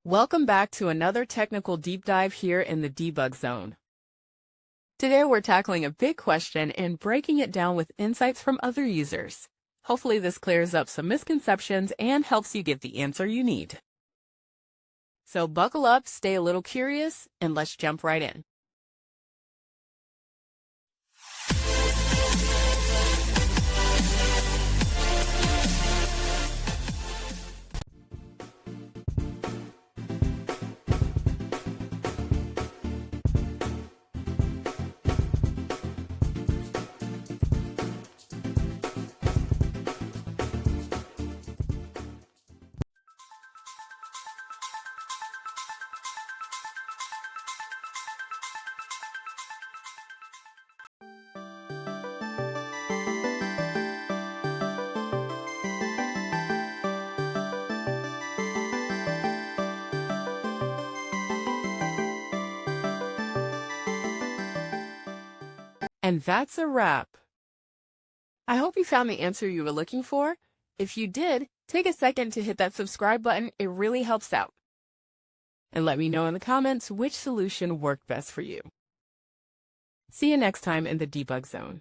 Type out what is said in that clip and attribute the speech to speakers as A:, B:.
A: Welcome back to another technical deep dive here in the Debug Zone. Today we're tackling a big question and breaking it down with insights from other users. Hopefully this clears up some misconceptions and helps you get the answer you need. So buckle up, stay a little curious, and let's jump right in. And that's a wrap. I hope you found the answer you were looking for. If you did, take a second to hit that subscribe button. It really helps out. And let me know in the comments which solution worked best for you. See you next time in the Debug Zone.